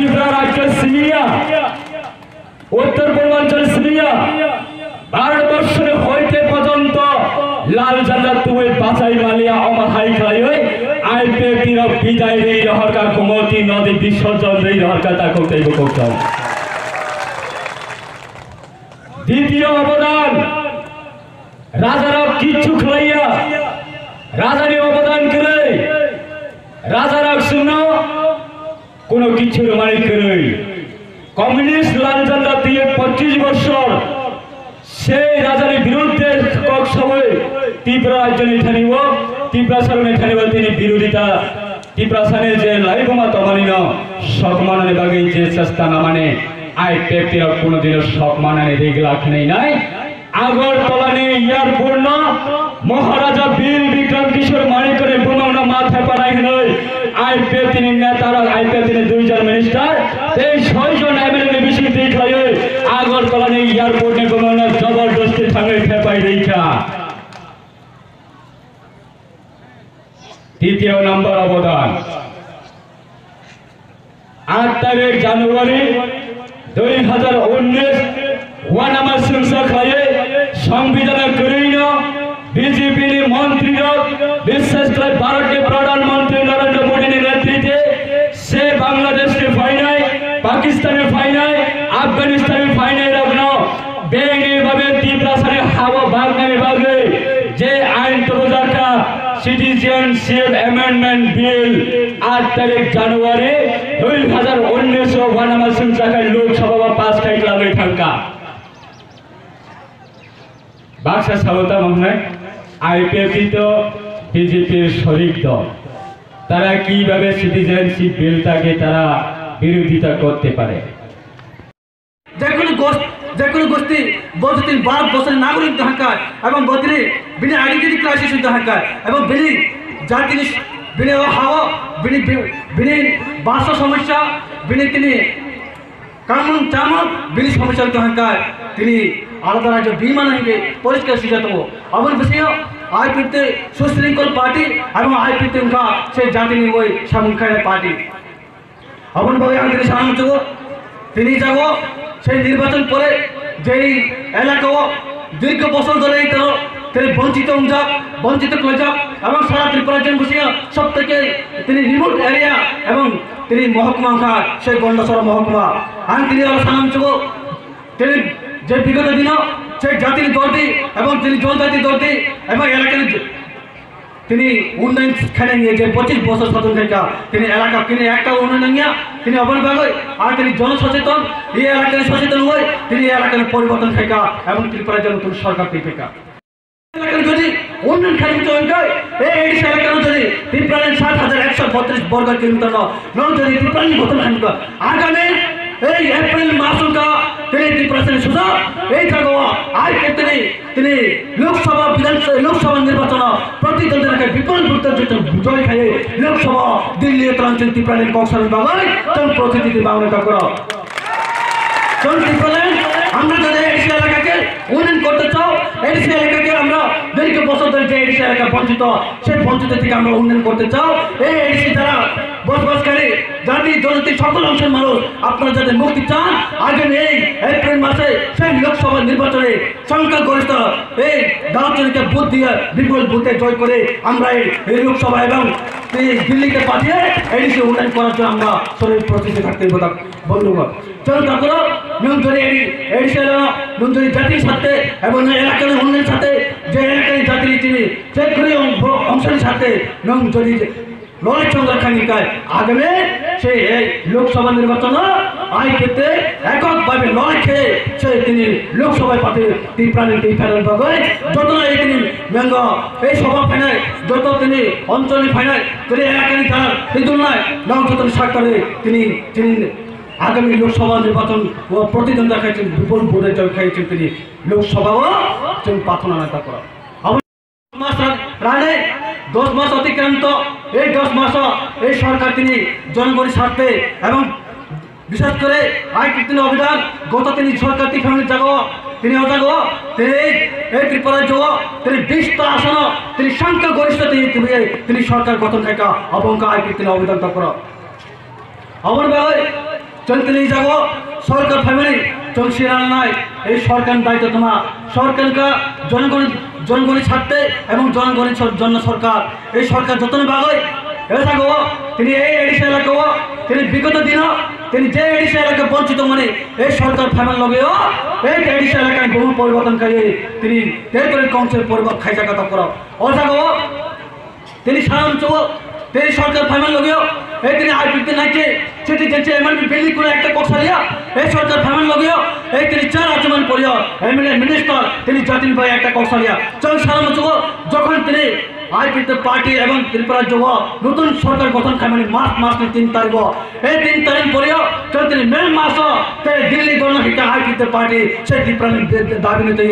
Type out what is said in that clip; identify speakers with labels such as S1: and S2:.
S1: ত্রিপুরা রাজ্যের সিমিয়া উত্তর পূর্বাঞ্চল সিমিয়া ভারতবর্ষের হইতে পর্যন্ত লাল ঝান্ডা তুই বাঁচাই মালিয়া আমার হাই খেলাই আইপিএফটির বিদায় এই রহরকা গোমতী নদী বিসর্জন এই রহরকা তা করতেই করতাম। দ্বিতীয় অবদান রাজারা কিচ্ছু খেলাইয়া রাজারই অবদান করে রাজারা শুনো কোনো কিছুর মালিক করে কমিউনিস্ট লাল ঝান্ডা দিয়ে 25 বছর সেই রাজার বিরুদ্ধে সময় ত্রিপুরা রাজ্য নিঠানিব ত্রিপুরা সার নিঠানিব তিনি বিরোধিতা ত্রিপুরা সানের যে লাইভমা তমানিন সকমানানে বাগে যে চেষ্টা না মানে আইপিএফটির কোনোদিনও সকমানানে রেগলাখ নেই নাই আগরতলানে এয়ারপোর্ট মহারাজা বীর বিক্রম কিশোর মানিকের বোমানা মাথায় পাড়াই নয় আইপিএফ তিনি নেতারা আইপিএফ তিনি 2 জন মিনিস্টার এই 6 জন এমএলএ বেশি দেখায় আগরতলানে এয়ারপোর্টে বোমানা জবরদস্তি সঙ্গে ফেপাই রেখা। তৃতীয় নম্বর অবদান 8 তারিখ জানুয়ারি 2019 ওয়ানামা সংসদ খায়ে সংবিধানের করিন বিজেপি মন্ত্রী বিশেষ করে ভারতের প্রধানমন্ত্রী নরেন্দ্র মোদীর নেতৃত্বে সে বাংলাদেশকে ফাইনায় পাকিস্তানের ফাইনায় আফগানিস্তানের ফাইনায় রাখল বেআইনিভাবে ত্রিপুরা সারের হাওয়া বাগনামে বাগে যে আইন তরুজাকা সিটিজেনশিপ অ্যামেন্ডমেন্ট বিল 8 তারিখ জানুয়ারি 2019 ওয়ানামা সংসদ লোকসভা পাস খাইলা লই থাকা বাক্সা সাবতা মহনে আইপিএফটি তো বিজেপির শরিক দল তারা কিভাবে সিটিজেনশিপ বিলটাকে তারা বিরোধিতা করতে পারে।
S2: যে কোনো গোষ্ঠী বলতে 12 বছরের নাগরিক ঢাকায় এবং বদলি বিনা আইডেন্টিটি ক্রাইসিস ঢাকায় এবং বিনি জাতি বিনি হাওয়া বিনি ভাষা সমস্যা বিনি তিনি কানুন চামক বিনি সমস্যা ঢাকায় তিনি আলাদা রাজ্য বিমানকে পরিষ্কার সুজাত অবন বিষয় আইপিতে সুশৃঙ্খল পার্টি এবং আইপিতে উনকা সেই জাতি নিয়ে ওই সামুখায় পার্টি অবন ভাবে আমি তিনি সামনে তিনি যাব সেই নির্বাচন পরে যেই এলাকা দীর্ঘ বছর ধরে তিনি বঞ্চিত যাক বঞ্চিত করে যাক এবং সারা ত্রিপুরার জন্য বসিয়া সব থেকে তিনি রিমোট এরিয়া এবং তিনি মহকুমা খান সেই গন্ডাসরা মহকুমা আমি তিনি সালাম চুব তিনি যে বিগত দিন সেই জাতির দলটি এবং তিনি জনজাতি দলটি এবং এলাকার তিনি উন্নয়ন খেলে নিয়ে যে 25 বছর শাসন থেকে তিনি এলাকা তিনি একটা উন্নয়ন নিয়ে তিনি অবলম্বন আর তিনি জনসচেতন এই এলাকায় সচেতন হয়ে তিনি এলাকার পরিবর্তন থেকে এবং ত্রিপুরার জন্য নতুন সরকার থেকে যদি উন্নয়ন খেলে এই এডিসি এলাকার যদি ত্রিপুরার 7,132 বর্গ কিলোমিটার যদি ত্রিপুরা গঠন আগামী এই এপ্রিল মাস তিনি ত্রিপুরা সুযোগ এই জায়গা আজ তিনি লোকসভা লোকসভা নির্বাচন প্রতিদ্বন্দ্বী এলাকায় বিপুল জয় খাইয়ে লোকসভা দিল্লি উত্তরাঞ্চল ত্রিপুরার কংসার বাগায় প্রতিনিধি বাংলা করো ত্রিপুরা আমরা যদি এডিসি এলাকাকে উন্নয়ন করতে চাও এডিসি এলাকাকে আমরা দীর্ঘ বছর ধরে যে এডিসি এলাকা বঞ্চিত সেই বঞ্চিত থেকে আমরা উন্নয়ন করতে চাও এই এডিসি যারা বসবাসকারী জাতি জনজাতি সকল অংশের মানুষ আপনারা যাদের মুক্তি চান আগামী এই এপ্রিল মাসে সেই লোকসভা নির্বাচনে সংখ্যাগরিষ্ঠ এই দার্চনিকে বুথ দিয়ে বিপুল বুথে জয় করে আমরা এই লোকসভা এবং দিল্লিতে পাঠিয়ে এডিসি উন্নয়ন করার জন্য আমরা শরীর প্রস্তুতি থাকতে বন্ধুগণ চিন্তা করো নুনঝুরি এডিসি নুনঝুরি জাতির সাথে এবং এলাকার উন্নয়নের সাথে যে এলাকার জাতির তিনি যে কোনো অংশের সাথে নুনঝুরি লড়াই সংরক্ষণ নিকায় আগামী সেই লোকসভা নির্বাচন আয় ক্ষেত্রে এককভাবে লড়াই খেয়ে সে তিনি লোকসভায় পাঠিয়ে ত্রিপুরানীতি ফেরান ভাগে যত এই তিনি ব্যঙ্গ এই সভা ফাইনায় যত তিনি অঞ্চলে ফাইনায় তিনি এলাকায় তার এই তুলনায় নবচেতন সরকারে তিনি আগামী লোকসভা নির্বাচন ও প্রতিদ্বন্দ্বিতা খাইছেন বিপুল ভোটে জয় খাইছেন তিনি লোকসভাও তিনি প্রার্থনা নেতা করা রানে 10 মাস অতিক্রান্ত এই 10 মাস এই সরকার তিনি জনগণের স্বার্থে এবং বিশেষ করে আইপিএফ অভিযান গত তিনি সরকার ফ্যামিলি জাগো তিনি অজাগো এই ত্রিপুরার যোগ তিনি 20টা আসন তিনি সংখ্যাগরিষ্ঠ তিনি সরকার গঠন থেকে অবঙ্কা আইপিএফ অভিযান করা অমর ভাই চলতে যাব সরকার ফ্যামিলি চলছে নাই এই সরকার দায়িত্ব তোমার সরকারকে জনগণের ছাড়তে এবং জনগণের জন্য সরকার এই সরকার যতন বাগয় এসা গো তিনি এই এডিশন এলাকা তিনি বিগত দিন তিনি যে এডিশন এলাকা বঞ্চিত মানে এই সরকার ফ্যামিলি লগেও এই এডিশন এলাকায় বহু পরিবর্তনকারী তিনি টেরিটরি কাউন্সিল পরিবর্তন খাইজা কথা করা অসা গো তিনি সারাংশ তিনি সরকার ফ্যামিলি লগেও এই তিনি আইপিতে নাইছে চিঠি দিচ্ছে এমএলবি বিল্ডিং করে একটা কক্সালিয়া এই সরকার ফ্যামিলি লগেও এই তিনি চার আচমন পড়িয়া এমএলএ মিনিস্টার তিনি জাতিন ভাই একটা কক্সালিয়া চল সারাংশ যখন তিনি আইপিতে পার্টি এবং ত্রিপুরা যুব নতুন সরকার গঠন খায় মানে মাস 3 তারিখ এই 3 তারিখ পরেও চল তিনি মে মাস দিল্লি গণহিতা আইপিতে পার্টি সেই ত্রিপুরা দাবি নিতে